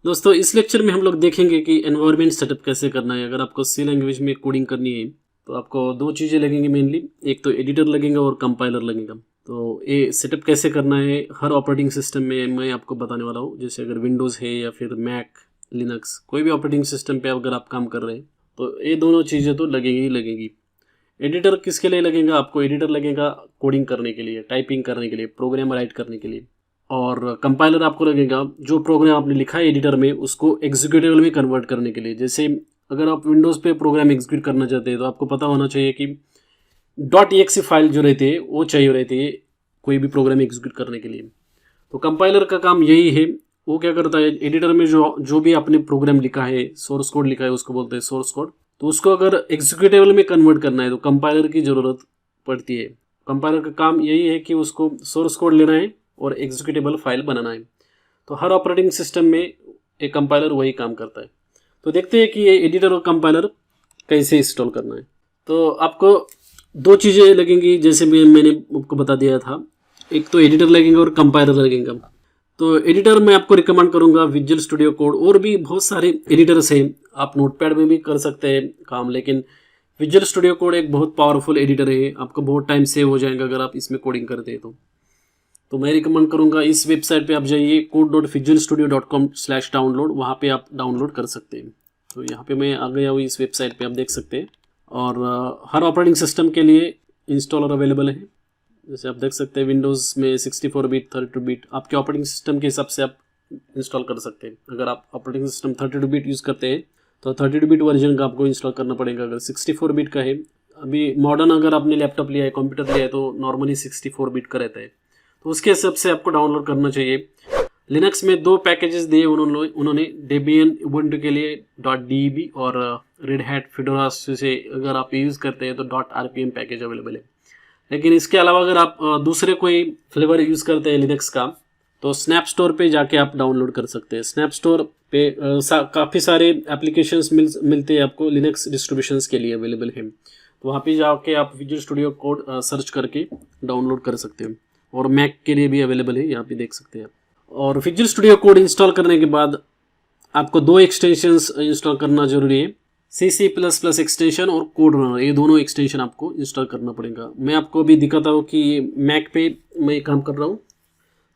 दोस्तों इस लेक्चर में हम लोग देखेंगे कि एनवायरनमेंट सेटअप कैसे करना है। अगर आपको सी लैंग्वेज में कोडिंग करनी है तो आपको दो चीज़ें लगेंगी मेनली, एक तो एडिटर लगेगा और कंपाइलर लगेगा। तो ये सेटअप कैसे करना है हर ऑपरेटिंग सिस्टम में मैं आपको बताने वाला हूँ। जैसे अगर विंडोज़ है या फिर मैक, लिनक्स, कोई भी ऑपरेटिंग सिस्टम पे अगर आप काम कर रहे हैं तो ये दोनों चीज़ें तो लगेंगी ही लगेंगी। एडिटर किसके लिए लगेगा? आपको एडिटर लगेगा कोडिंग करने के लिए, टाइपिंग करने के लिए, प्रोग्राम राइट करने के लिए। और कंपाइलर आपको लगेगा जो प्रोग्राम आपने लिखा है एडिटर में उसको एग्जीक्यूटेबल में कन्वर्ट करने के लिए। जैसे अगर आप विंडोज़ पे प्रोग्राम एग्जीक्यूट करना चाहते हैं तो आपको पता होना चाहिए कि .exe फाइल जो रहती है वो चाहिए रहती है कोई भी प्रोग्राम एग्जीक्यूट करने के लिए। तो कंपाइलर का काम यही है, वो क्या करता है एडिटर में जो भी आपने प्रोग्राम लिखा है, सोर्स कोड लिखा है, उसको बोलते हैं सोर्स कोड। तो उसको अगर एग्जीक्यूटेबल में कन्वर्ट करना है तो कंपाइलर की ज़रूरत पड़ती है। कंपाइलर का काम यही है कि उसको सोर्स कोड लेना है और एग्जीक्यूटेबल फाइल बनाना है। तो हर ऑपरेटिंग सिस्टम में एक कंपाइलर वही काम करता है। तो देखते हैं कि ये एडिटर और कंपाइलर कैसे इंस्टॉल करना है। तो आपको दो चीज़ें लगेंगी, जैसे मैंने आपको बता दिया था, एक तो एडिटर लगेगा और कंपाइलर लगेगा। तो एडिटर मैं आपको रिकमेंड करूंगा विजुअल स्टूडियो कोड, और भी बहुत सारे एडिटर्स हैं, आप नोटपैड में भी कर सकते हैं काम, लेकिन विजुअल स्टूडियो कोड एक बहुत पावरफुल एडिटर है। आपका बहुत टाइम सेव हो जाएगा अगर आप इसमें कोडिंग करते हैं तो मैं रिकमेंड करूंगा इस वेबसाइट पे आप जाइए code.visualstudio.com/download, वहाँ पे आप डाउनलोड कर सकते हैं। तो यहाँ पे मैं आ गया हूँ इस वेबसाइट पे, आप देख सकते हैं। और हर ऑपरेटिंग सिस्टम के लिए इंस्टॉलर अवेलेबल है। जैसे आप देख सकते हैं विंडोज़ में 64 बिट, 32 बिट, आपके ऑपरेटिंग सिस्टम के हिसाब से आप इंस्टॉल कर सकते हैं। अगर आप ऑपरेटिंग सिस्टम 32 बिट यूज़ करते हैं तो 32 बिट वर्जन का आपको इंस्टॉल करना पड़ेगा। अगर 64 बिट का है, अभी मॉडर्न अगर आपने लैपटॉप लिया है, कंप्यूटर लिया है, तो नॉर्मली 64 बिट का रहता है, तो उसके हिसाब से आपको डाउनलोड करना चाहिए। लिनक्स में दो पैकेजेस दिए उन्होंने डेबियन उबुंटू के लिए .deb और रेड हैट फेडोरा से अगर आप यूज़ करते हैं तो .rpm पैकेज अवेलेबल है। लेकिन इसके अलावा अगर आप दूसरे कोई फ्लेवर यूज़ करते हैं लिनक्स का तो स्नैप स्टोर पे जाके आप डाउनलोड कर सकते हैं। स्नैप स्टोर पे काफ़ी सारे एप्लीकेशंस मिलते हैं आपको लिनक्स डिस्ट्रीब्यूशंस के लिए अवेलेबल है। तो वहाँ पे जाके आप विजुअल स्टूडियो कोड सर्च करके डाउनलोड कर सकते हैं, और मैक के लिए भी अवेलेबल है, यहाँ पे देख सकते हैं। और विजुअल स्टूडियो कोड इंस्टॉल करने के बाद आपको दो एक्सटेंशंस इंस्टॉल करना जरूरी है, C++ एक्सटेंशन और कोड रनर। ये दोनों एक्सटेंशन आपको इंस्टॉल करना पड़ेगा। मैं आपको अभी दिखाता हूँ कि मैक पे मैं काम कर रहा हूँ।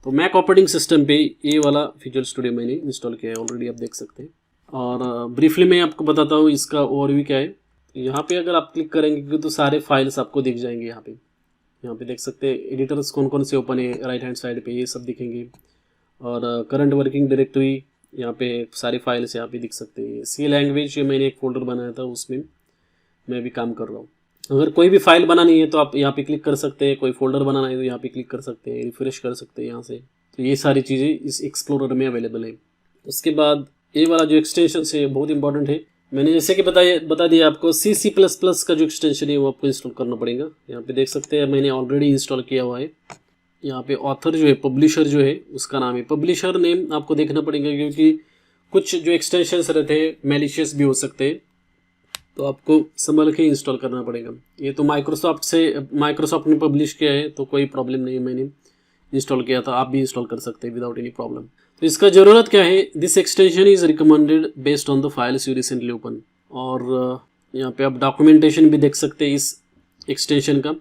तो मैक ऑपरेटिंग सिस्टम पे ये वाला विजुअल स्टूडियो मैंने इंस्टॉल किया है ऑलरेडी, आप देख सकते हैं। और ब्रीफली मैं आपको बताता हूँ इसका ओवरव्यू क्या है। यहाँ पे अगर आप क्लिक करेंगे तो सारे फाइल्स आपको दिख जाएंगे। यहाँ पे देख सकते हैं एडिटर्स कौन कौन से ओपन है, राइट हैंड साइड पे ये सब दिखेंगे। और करंट वर्किंग डायरेक्टरी, यहाँ पे सारी फाइल्स यहाँ पे दिख सकते हैं। सी लैंग्वेज मैंने एक फोल्डर बनाया था, उसमें मैं भी काम कर रहा हूँ। अगर कोई भी फाइल बनानी है तो आप यहाँ पे क्लिक कर सकते हैं, कोई फोल्डर बनाना है तो यहाँ पे क्लिक कर सकते हैं, रिफ्रेश कर सकते हैं यहाँ से। तो ये सारी चीज़ें इस एक्सप्लोरर में अवेलेबल है। उसके बाद ये वाला जो एक्सटेंशन है बहुत इंपॉर्टेंट है। मैंने जैसे कि बता दिया आपको, C++ का जो एक्सटेंशन है वो आपको इंस्टॉल करना पड़ेगा। यहाँ पे देख सकते हैं मैंने ऑलरेडी इंस्टॉल किया हुआ है। यहाँ पे ऑथर जो है, पब्लिशर जो है उसका नाम है, पब्लिशर नेम आपको देखना पड़ेगा, क्योंकि कुछ जो एक्सटेंशंस रहते हैं मैलिशियस भी हो सकते हैं, तो आपको संभल के इंस्टॉल करना पड़ेगा। ये तो माइक्रोसॉफ्ट ने पब्लिश किया है तो कोई प्रॉब्लम नहीं है, मैंने इंस्टॉल किया था, आप भी इंस्टॉल कर सकते हैं विदाउट एनी प्रॉब्लम। तो इसका ज़रूरत क्या है, this extension is recommended based on the files you recently open. और यहाँ पे आप डॉक्यूमेंटेशन भी देख सकते हैं इस एक्सटेंशन का, तो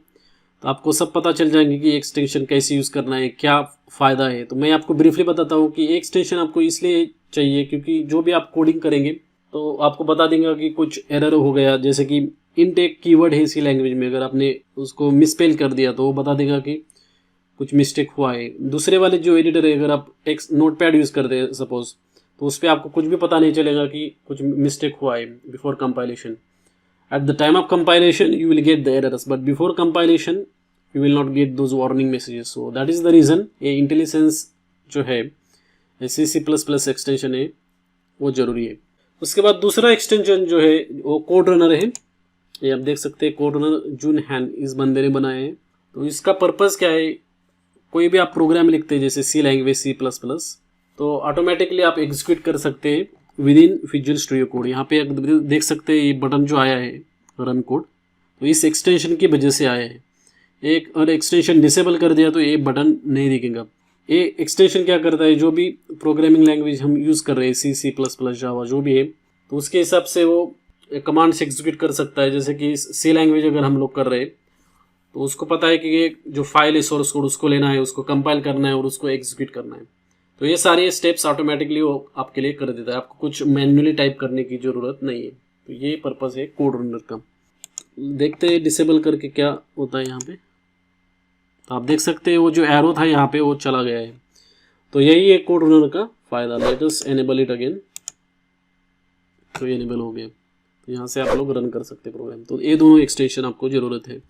आपको सब पता चल जाएंगे कि एक्सटेंशन कैसे यूज़ करना है, क्या फ़ायदा है। तो मैं आपको ब्रीफली बताता हूँ कि एक्सटेंशन आपको इसलिए चाहिए क्योंकि जो भी आप कोडिंग करेंगे तो आपको बता देंगे कि कुछ एरर हो गया, जैसे कि इंट एक कीवर्ड है इसी लैंग्वेज में, अगर आपने उसको मिसस्पेल कर दिया तो वो बता देगा कि कुछ मिस्टेक हुआ है। दूसरे वाले जो एडिटर है, अगर आप एक नोटपैड यूज़ करते हैं सपोज, तो उस पर आपको कुछ भी पता नहीं चलेगा कि कुछ मिस्टेक हुआ है before compilation. At the time of compilation, you will get the errors, but before compilation, you will not get those warning messages. So that is the reason ये IntelliSense जो है, C++ एक्सटेंशन है, वो जरूरी है। उसके बाद दूसरा एक्सटेंशन जो है वो कोड रनर है। ये आप देख सकते हैं कोड रनर जून हैन इस बंदे ने बनाया है। तो इसका पर्पज़ क्या है, कोई भी आप प्रोग्राम लिखते हैं जैसे सी लैंग्वेज C++, तो ऑटोमेटिकली आप एग्जीक्यूट कर सकते हैं with in visual studio code. यहाँ पे देख सकते हैं ये बटन जो आया है रन कोड, तो इस एक्सटेंशन की वजह से आया है। एक और एक्सटेंशन डिसेबल कर दिया तो ये बटन नहीं दिखेगा। ये एक्सटेंशन क्या करता है, जो भी प्रोग्रामिंग लैंग्वेज हम यूज़ कर रहे हैं C++, जावा जो भी है, तो उसके हिसाब से वो कमांड से एग्जीक्यूट कर सकता है। जैसे कि सी लैंग्वेज अगर हम लोग कर रहे हैं तो उसको पता है कि ये जो फाइल है सोर्स कोड उसको लेना है, उसको कंपाइल करना है और उसको एग्जीक्यूट करना है। तो ये सारे स्टेप्स ऑटोमेटिकली वो आपके लिए कर देता है, आपको कुछ मैन्युअली टाइप करने की ज़रूरत नहीं है। तो ये पर्पज़ है कोड रनर का। देखते हैं डिसेबल करके क्या होता है यहाँ पे। तो आप देख सकते हैं वो जो एरो था यहाँ पे वो चला गया है। तो यही है कोड रनर का फ़ायदा। Let us enable it again. तो ये एनेबल हो गया, तो यहाँ से आप लोग रन कर सकते हैं प्रोग्राम। तो ये दोनों एक्सटेंशन आपको ज़रूरत है।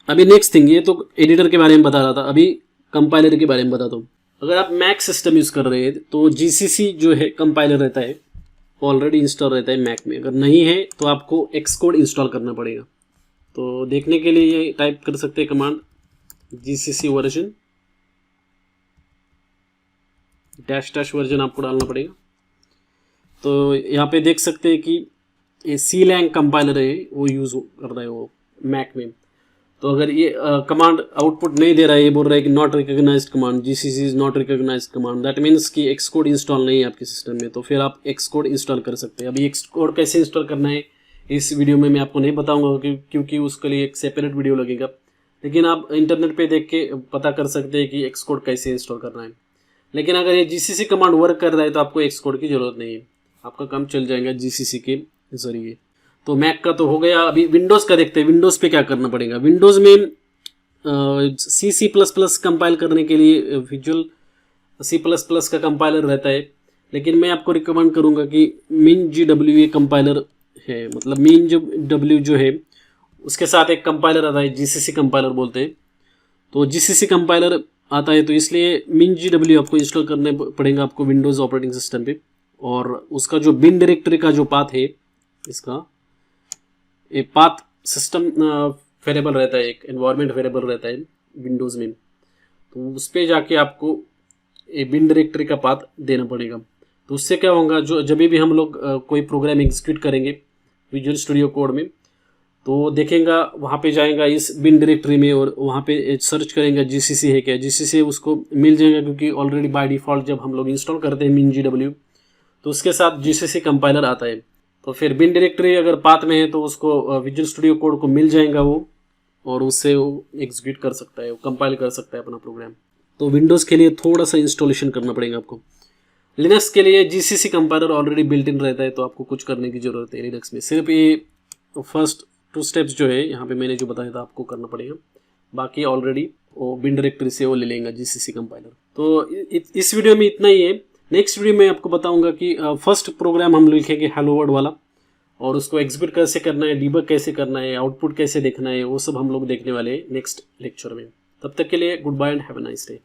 अभी नेक्स्ट थिंग, ये तो एडिटर के बारे में बता रहा था, अभी कंपाइलर के बारे में बताता हूँ। अगर आप मैक सिस्टम यूज़ कर रहे हैं तो GCC जो है कंपाइलर रहता है, ऑलरेडी इंस्टॉल रहता है मैक में। अगर नहीं है तो आपको एक्सकोड इंस्टॉल करना पड़ेगा। तो देखने के लिए ये टाइप कर सकते हैं कमांड GCC वर्जन -- वर्जन आपको डालना पड़ेगा। तो यहाँ पे देख सकते हैं कि ये C-lang कंपाइलर है वो यूज़ कर रहा है वो मैक में। तो अगर ये कमांड आउटपुट नहीं दे रहा है, ये बोल रहा है कि not recognised command, GCC is not recognised command, that means कि एक्सकोड इंस्टॉल नहीं है आपके सिस्टम में। तो फिर आप एक्सकोड इंस्टॉल कर सकते हैं। अभी एक्सकोड कैसे इंस्टॉल करना है इस वीडियो में मैं आपको नहीं बताऊंगा क्योंकि उसके लिए एक सेपरेट वीडियो लगेगा। लेकिन आप इंटरनेट पे देख के पता कर सकते हैं कि एक्सकोड कैसे इंस्टॉल करना है। लेकिन अगर ये GCC कमांड वर्क कर रहा है तो आपको एक्सकोड की ज़रूरत नहीं है, आपका काम चल जाएगा GCC के ज़रिए। तो मैक का तो हो गया। अभी विंडोज़ का देखते हैं, विंडोज़ पे क्या करना पड़ेगा। विंडोज़ में C++ कंपाइल करने के लिए विजुअल C++ का कंपाइलर रहता है। लेकिन मैं आपको रिकमेंड करूँगा कि MinGW ये कंपाइलर है, मतलब MinGW जो है उसके साथ एक कंपाइलर आता है, GCC कंपाइलर बोलते हैं। तो GCC कंपाइलर आता है, तो इसलिए MinGW आपको इंस्टॉल करने पड़ेगा आपको विंडोज़ ऑपरेटिंग सिस्टम पे। और उसका जो बिन डायरेक्टरी का जो पाथ है, इसका एक पाथ सिस्टम वेरिएबल रहता है, एक एनवायरनमेंट वेरिएबल रहता है विंडोज़ में। तो उस पर जाके आपको एक बिन डायरेक्टरी का पाथ देना पड़ेगा। तो उससे क्या होगा, जो जब भी हम लोग कोई प्रोग्राम एग्जीक्यूट करेंगे विजुअल स्टूडियो कोड में, तो देखेंगे वहाँ पे जाएगा इस बिन डायरेक्टरी में और वहाँ पे सर्च करेंगे GCC है क्या, GCC उसको मिल जाएगा। क्योंकि ऑलरेडी बाय डिफ़ॉल्ट जब हम लोग इंस्टॉल करते हैं MinGW तो उसके साथ GCC कंपाइलर आता है। तो फिर बिन डायरेक्टरी अगर पाथ में है तो उसको विजुअल स्टूडियो कोड को मिल जाएगा वो, और उससे वो एग्जीक्यूट कर सकता है, वो कंपाइल कर सकता है अपना प्रोग्राम। तो विंडोज़ के लिए थोड़ा सा इंस्टॉलेशन करना पड़ेगा आपको। लिनक्स के लिए GCC compiler already built in रहता है, तो आपको कुछ करने की ज़रूरत है लिनक्स में। सिर्फ ये फर्स्ट 2 स्टेप्स जो है यहाँ पे मैंने जो बताया था आपको करना पड़ेगा, बाकी ऑलरेडी वो बिन डायरेक्टरी से वो ले लेंगे GCC कंपाइलर। तो इस वीडियो में इतना ही है। नेक्स्ट वीडियो में आपको बताऊंगा कि फर्स्ट प्रोग्राम हम लिखेंगे हेलो वर्ल्ड वाला, और उसको एग्जीक्यूट कैसे करना है, डीबग कैसे करना है, आउटपुट कैसे देखना है, वो सब हम लोग देखने वाले हैं नेक्स्ट लेक्चर में। तब तक के लिए good bye and have a nice day.